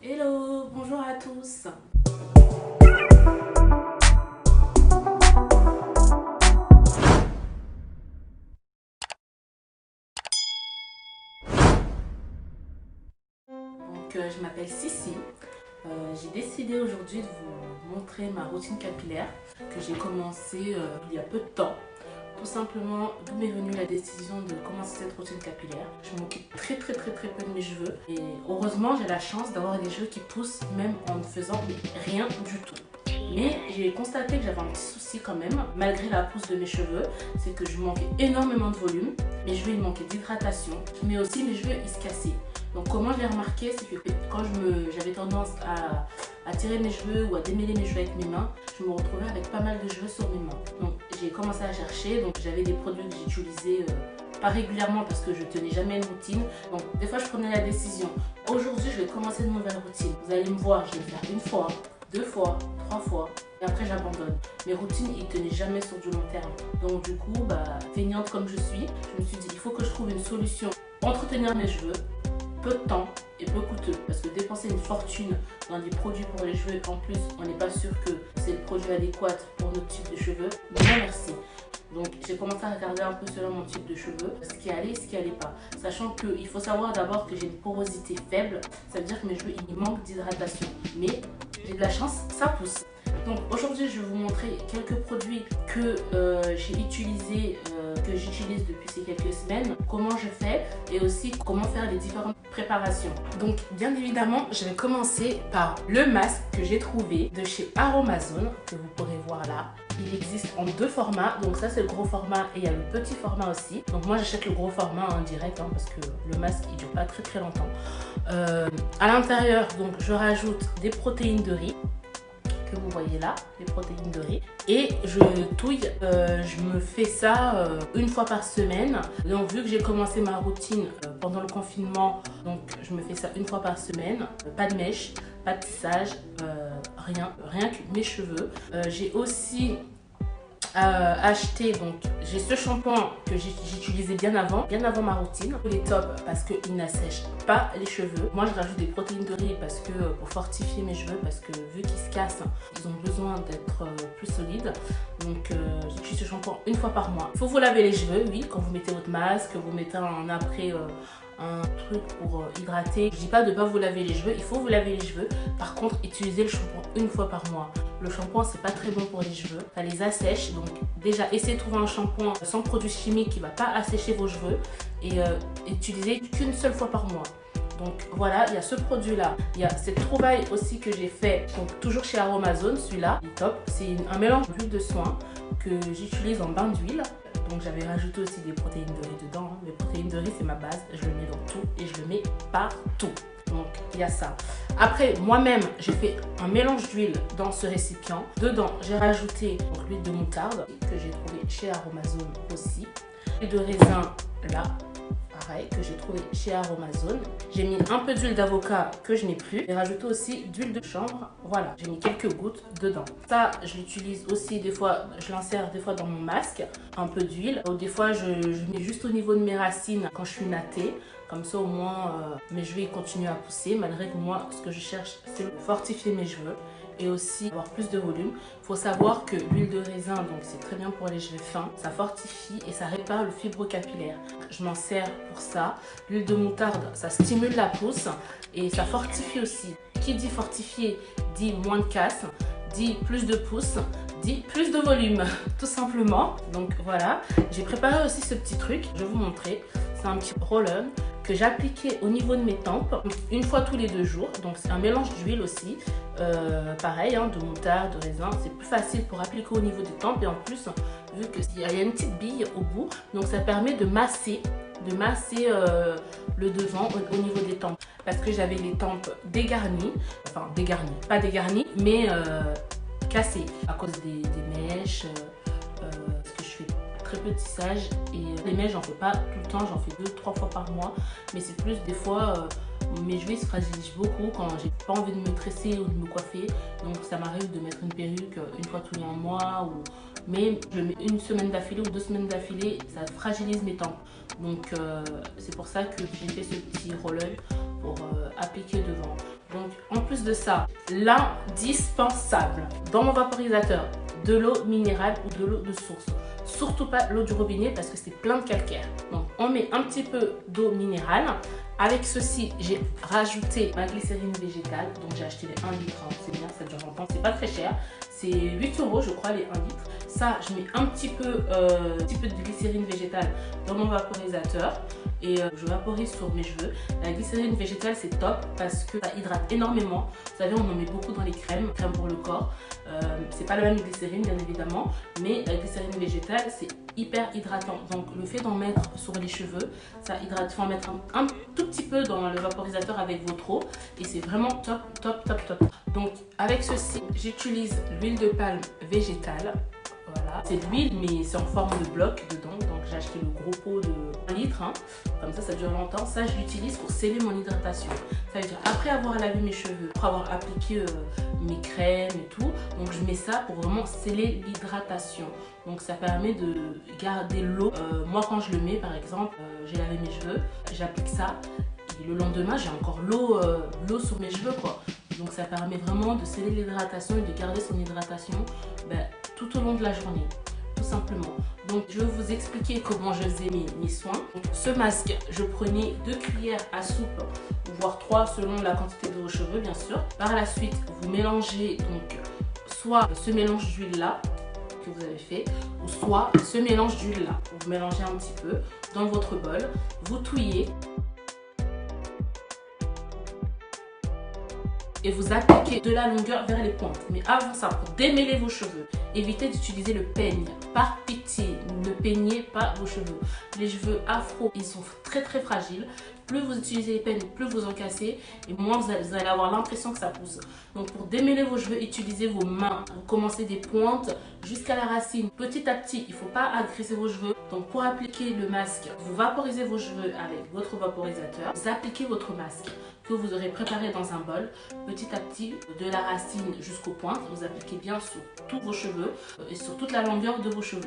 Hello, bonjour à tous. Je m'appelle Sissi. J'ai décidé aujourd'hui de vous montrer ma routine capillaire que j'ai commencée il y a peu de temps. Tout simplement, d'où m'est venue la décision de commencer cette routine capillaire. Je m'occupe très peu de mes cheveux et heureusement j'ai la chance d'avoir des cheveux qui poussent même en ne faisant rien du tout. Mais j'ai constaté que j'avais un petit souci quand même, malgré la pousse de mes cheveux, c'est que je manquais énormément de volume, mes cheveux ils manquaient d'hydratation, mais aussi mes cheveux ils se cassaient. Donc comment je l'ai remarqué, c'est que quand j'avais tendance à tirer mes cheveux ou à démêler mes cheveux avec mes mains, je me retrouvais avec pas mal de cheveux sur mes mains. Donc j'ai commencé à chercher, donc j'avais des produits que j'utilisais pas régulièrement parce que je tenais jamais une routine. Donc des fois je prenais la décision, aujourd'hui je vais commencer une nouvelle routine. Vous allez me voir, je vais le faire une fois, deux fois, trois fois et après j'abandonne. Mes routines ils tenaient jamais sur du long terme. Donc du coup, feignante comme je suis, je me suis dit il faut que je trouve une solution. Entretenir mes cheveux, peu de temps et peu coûteux. Parce que dépenser une fortune dans des produits pour les cheveux, en plus on n'est pas sûr que c'est le produit adéquat pour notre type de cheveux, non merci. Donc j'ai commencé à regarder un peu selon mon type de cheveux, ce qui allait et ce qui allait pas. Sachant qu'il faut savoir d'abord que j'ai une porosité faible, ça veut dire que mes cheveux ils manquent d'hydratation. Mais j'ai de la chance, ça pousse. Donc aujourd'hui je vais vous montrer quelques produits que j'ai utilisés, que j'utilise depuis ces quelques semaines, comment je fais et aussi comment faire les différentes préparations. Donc bien évidemment je vais commencer par le masque que j'ai trouvé de chez Aromazone, que vous pourrez voir là. Il existe en deux formats, donc ça c'est le gros format et il y a le petit format aussi. Donc moi j'achète le gros format en direct parce que le masque il dure pas très longtemps. À l'intérieur donc je rajoute des protéines de riz que vous voyez là, les protéines de riz, et je touille, je me fais ça une fois par semaine. Donc vu que j'ai commencé ma routine pendant le confinement, donc je me fais ça une fois par semaine, pas de mèche, pas de tissage, rien que mes cheveux. J'ai aussi acheté, donc j'ai ce shampoing que j'utilisais bien avant ma routine. Il est top parce qu'il n'assèche pas les cheveux. Moi je rajoute des protéines de riz parce que pour fortifier mes cheveux, parce que vu qu'ils se cassent, ils ont besoin d'être plus solides. Donc j'utilise ce shampoing une fois par mois. Il faut vous laver les cheveux, oui, quand vous mettez votre masque, vous mettez un après un truc pour hydrater. Je dis pas de pas vous laver les cheveux, il faut vous laver les cheveux. Par contre, utilisez le shampoing une fois par mois. Le shampoing c'est pas très bon pour les cheveux, ça les assèche. Donc déjà essayez de trouver un shampoing sans produits chimiques qui va pas assécher vos cheveux et utilisez qu'une seule fois par mois. Donc voilà, il y a ce produit là, il y a cette trouvaille aussi que j'ai fait, donc toujours chez Aromazone, celui-là, il est top. C'est un mélange d'huile de soin que j'utilise en bain d'huile. Donc j'avais rajouté aussi des protéines de riz dedans. Les protéines de riz c'est ma base, je le mets dans tout et je le mets partout. Donc il y a ça. Après moi-même j'ai fait un mélange d'huile dans ce récipient. Dedans j'ai rajouté l'huile de moutarde que j'ai trouvé chez Aromazone aussi. L'huile de raisin là, pareil, que j'ai trouvé chez Aromazone. J'ai mis un peu d'huile d'avocat que je n'ai plus. J'ai rajouté aussi d'huile de chanvre. Voilà, j'ai mis quelques gouttes dedans. Ça, je l'utilise aussi des fois, je l'insère des fois dans mon masque, un peu d'huile. Ou des fois, je mets juste au niveau de mes racines quand je suis nattée. Comme ça, au moins, mes cheveux ils continuent à pousser. Malgré que moi, ce que je cherche, c'est de fortifier mes cheveux et aussi avoir plus de volume. Il faut savoir que l'huile de raisin, donc c'est très bien pour les cheveux fins, ça fortifie et ça répare le fibre capillaire. Je m'en sers pour ça. L'huile de moutarde, ça stimule la pousse et ça fortifie aussi. Qui dit fortifier dit moins de casse, dit plus de pousse, dit plus de volume, tout simplement. Donc voilà, j'ai préparé aussi ce petit truc, je vais vous montrer. C'est un petit roll-on que j'appliquais au niveau de mes tempes une fois tous les 2 jours. Donc c'est un mélange d'huile aussi, pareil, de moutarde, de raisin. C'est plus facile pour appliquer au niveau des tempes et en plus, vu qu'il y a une petite bille au bout, donc ça permet de masser le devant au niveau des tempes. Parce que j'avais les tempes dégarnies, enfin dégarnies, pas dégarnies, mais cassées à cause des mèches, parce que je fais très peu de tissage et les mèches j'en fais pas tout le temps, j'en fais 2-3 fois par mois, mais c'est plus des fois mes cheveux se fragilisent beaucoup quand j'ai pas envie de me tresser ou de me coiffer, donc ça m'arrive de mettre une perruque une fois tous les 1 mois, mais je mets une semaine d'affilée ou 2 semaines d'affilée, ça fragilise mes tempes. Donc c'est pour ça que j'ai fait ce petit roll-on pour appliquer devant. Donc en plus de ça, l'indispensable dans mon vaporisateur, de l'eau minérale ou de l'eau de source. Surtout pas l'eau du robinet parce que c'est plein de calcaire. Donc on met un petit peu d'eau minérale. Avec ceci, j'ai rajouté ma glycérine végétale. Donc j'ai acheté les 1 litre, hein. C'est bien, ça dure longtemps, c'est pas très cher. C'est 8 € je crois les 1 litre. Ça, je mets un petit peu de glycérine végétale dans mon vaporisateur et je vaporise sur mes cheveux. La glycérine végétale c'est top parce que ça hydrate énormément. Vous savez, on en met beaucoup dans les crèmes pour le corps. C'est pas la même glycérine bien évidemment, mais la glycérine végétale c'est hyper hydratant. Donc le fait d'en mettre sur les cheveux, ça hydrate. Il faut en mettre un tout petit peu dans le vaporisateur avec votre eau et c'est vraiment top, top, top, top. Donc avec ceci, j'utilise l'huile de palme végétale. Voilà. C'est de l'huile mais c'est en forme de bloc dedans, donc j'ai acheté le gros pot de 1 litre, hein. Comme ça dure longtemps. Ça je l'utilise pour sceller mon hydratation. Ça veut dire après avoir lavé mes cheveux, après avoir appliqué mes crèmes et tout, donc je mets ça pour vraiment sceller l'hydratation. Donc ça permet de garder l'eau. Moi quand je le mets par exemple, j'ai lavé mes cheveux, j'applique ça et le lendemain j'ai encore l'eau sur mes cheveux quoi. Donc ça permet vraiment de sceller l'hydratation et de garder son hydratation tout au long de la journée, tout simplement. Donc je vais vous expliquer comment je faisais mes soins. Donc, ce masque, je prenais 2 cuillères à soupe, voire 3 selon la quantité de vos cheveux bien sûr. Par la suite, vous mélangez donc soit ce mélange d'huile là que vous avez fait, ou soit ce mélange d'huile là. Vous mélangez un petit peu dans votre bol, vous touillez. Et vous appliquez de la longueur vers les pointes. Mais avant ça, pour démêler vos cheveux, évitez d'utiliser le peigne. Par pitié, ne peignez pas vos cheveux. Les cheveux afro, ils sont très très fragiles. Plus vous utilisez les peignes, plus vous en cassez et moins vous allez avoir l'impression que ça pousse. Donc pour démêler vos cheveux, utilisez vos mains. Vous commencez des pointes jusqu'à la racine. Petit à petit, il ne faut pas agresser vos cheveux. Donc pour appliquer le masque, vous vaporisez vos cheveux avec votre vaporisateur. Vous appliquez votre masque que vous aurez préparé dans un bol. Petit à petit, de la racine jusqu'aux pointes, vous appliquez bien sur tous vos cheveux et sur toute la longueur de vos cheveux.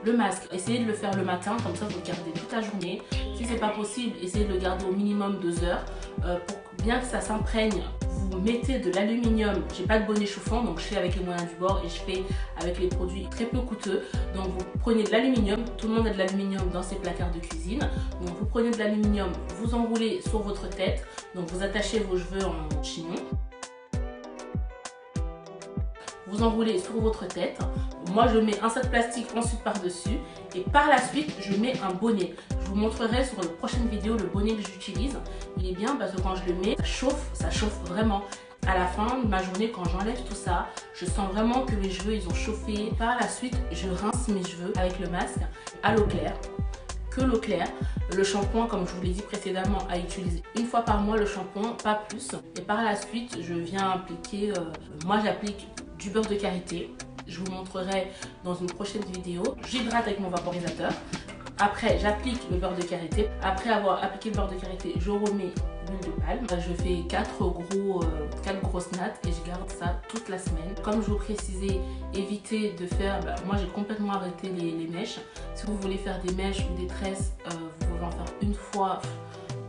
Le masque, essayez de le faire le matin, comme ça vous le gardez toute la journée. Si c'est pas possible, essayez de le garder au minimum 2 heures pour bien que ça s'imprègne. Vous mettez de l'aluminium. J'ai pas de bonnet chauffant, donc je fais avec les moyens du bord et je fais avec les produits très peu coûteux. Donc vous prenez de l'aluminium, tout le monde a de l'aluminium dans ses placards de cuisine. Donc vous prenez de l'aluminium, vous enroulez sur votre tête, donc vous attachez vos cheveux en chignon. Vous enroulez sur votre tête. Moi je mets un sac plastique ensuite par-dessus et par la suite je mets un bonnet. Je vous montrerai sur la prochaine vidéo le bonnet que j'utilise. Il est bien parce que quand je le mets, ça chauffe vraiment. À la fin de ma journée, quand j'enlève tout ça, je sens vraiment que mes cheveux ils ont chauffé. Par la suite, je rince mes cheveux avec le masque à l'eau claire. Que l'eau claire. Le shampoing, comme je vous l'ai dit précédemment, à utiliser 1 fois par mois le shampoing, pas plus. Et par la suite, je viens appliquer, moi j'applique du beurre de karité. Je vous montrerai dans une prochaine vidéo. J'hydrate avec mon vaporisateur. Après, j'applique le beurre de karité. Après avoir appliqué le beurre de karité, je remets l'huile de palme. Je fais 4 grosses nattes et je garde ça toute la semaine. Comme je vous précisais, évitez de faire... moi, j'ai complètement arrêté les mèches. Si vous voulez faire des mèches ou des tresses, vous pouvez en faire 1 fois,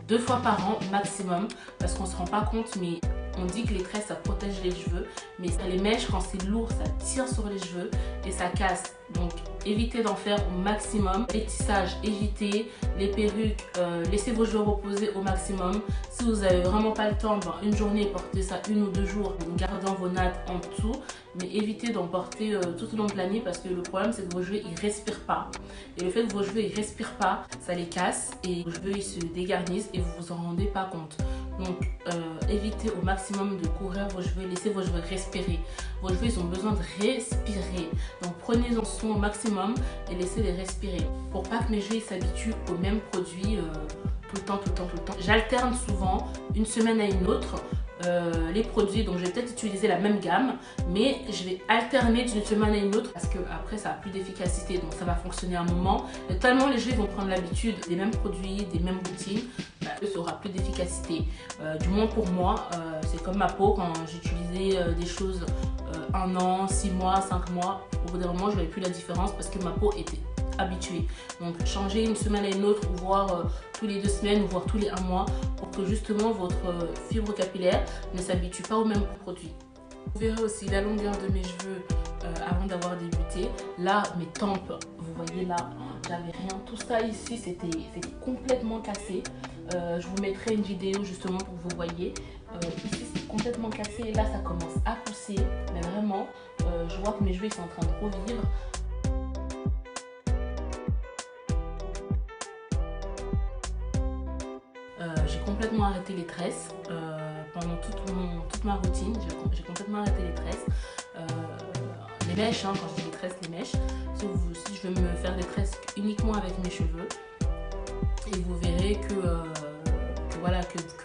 2 fois par an maximum. Parce qu'on ne se rend pas compte, mais... On dit que les tresses ça protège les cheveux, mais les mèches quand c'est lourd ça tire sur les cheveux et ça casse. Donc évitez d'en faire au maximum. Les tissages, évitez. Les perruques, laissez vos cheveux reposer au maximum. Si vous n'avez vraiment pas le temps, 1 journée, portez ça 1 ou 2 jours en gardant vos nattes en dessous. Mais évitez d'en porter tout au long de l'année parce que le problème c'est que vos cheveux ils respirent pas. Et le fait que vos cheveux ils respirent pas, ça les casse et vos cheveux ils se dégarnissent et vous vous en rendez pas compte. Donc évitez au maximum de couvrir vos cheveux, laissez vos cheveux respirer. Vos cheveux ils ont besoin de respirer. Donc prenez-en soin au maximum et laissez-les respirer. Pour pas que mes cheveux s'habituent aux mêmes produits tout le temps. J'alterne souvent une semaine à une autre. Les produits, donc je vais peut-être utiliser la même gamme mais je vais alterner d'une semaine à une autre parce que après ça a plus d'efficacité, donc ça va fonctionner un moment et tellement les cheveux vont prendre l'habitude des mêmes produits, des mêmes routines, ça aura plus d'efficacité, du moins pour moi. C'est comme ma peau, quand j'utilisais des choses 1 an, 6 mois, 5 mois, au bout d'un moment je voyais plus la différence parce que ma peau était habituer. Donc changez une semaine à une autre, ou voire tous les 2 semaines, ou voire tous les 1 mois, pour que justement votre fibre capillaire ne s'habitue pas au même produit. Vous verrez aussi la longueur de mes cheveux avant d'avoir débuté. Là, mes tempes, vous voyez là, j'avais rien. Tout ça ici, c'était complètement cassé. Je vous mettrai une vidéo justement pour que vous voyez. Ici, c'est complètement cassé. Et là, ça commence à pousser. Mais vraiment, je vois que mes cheveux ils sont en train de revivre. J'ai complètement arrêté les tresses pendant toute ma routine. J'ai complètement arrêté les tresses. Les mèches, hein, quand je dis les tresses, les mèches. Si je veux me faire des tresses uniquement avec mes cheveux, et vous verrez que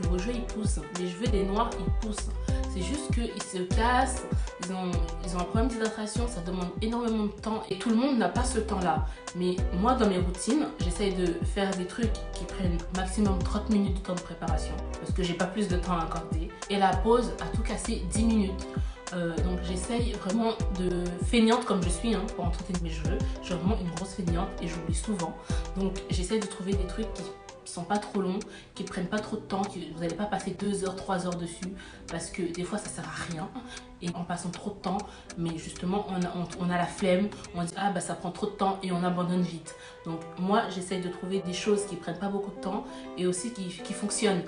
vos cheveux ils poussent. Les cheveux des noirs ils poussent. C'est juste qu'ils se cassent, ils ont un problème d'hydratation, ça demande énormément de temps et tout le monde n'a pas ce temps-là. Mais moi, dans mes routines, j'essaye de faire des trucs qui prennent maximum 30 minutes de temps de préparation parce que j'ai pas plus de temps à accorder. Et la pause a tout cassé 10 minutes. Donc j'essaye vraiment de feignante comme je suis pour entretenir mes cheveux. Je suis vraiment une grosse feignante et j'oublie souvent. Donc j'essaye de trouver des trucs qui sont pas trop longs, qui prennent pas trop de temps, vous n'allez pas passer 2 heures, 3 heures dessus parce que des fois ça sert à rien et en passant trop de temps, mais justement on a la flemme, on dit ah bah ça prend trop de temps et on abandonne vite. Donc moi j'essaye de trouver des choses qui prennent pas beaucoup de temps et aussi qui fonctionnent.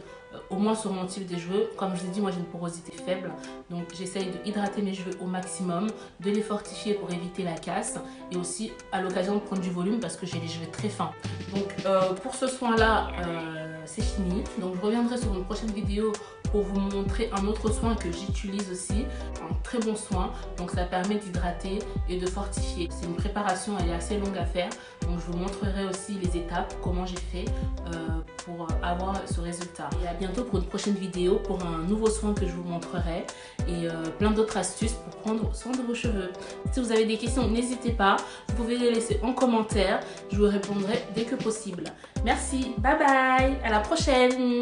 Au moins sur mon type des cheveux. Comme je l'ai dit, moi j'ai une porosité faible, donc j'essaye de hydrater mes cheveux au maximum, de les fortifier pour éviter la casse et aussi à l'occasion de prendre du volume parce que j'ai les cheveux très fins. Donc pour ce soin là c'est fini, donc je reviendrai sur une prochaine vidéo pour vous montrer un autre soin que j'utilise aussi, un très bon soin. Donc ça permet d'hydrater et de fortifier. C'est une préparation, elle est assez longue à faire, donc je vous montrerai aussi les étapes, comment j'ai fait pour avoir ce résultat. Et à bientôt pour une prochaine vidéo pour un nouveau soin que je vous montrerai et plein d'autres astuces pour prendre soin de vos cheveux. Si vous avez des questions, n'hésitez pas, vous pouvez les laisser en commentaire, je vous répondrai dès que possible. Merci, bye bye, à la prochaine.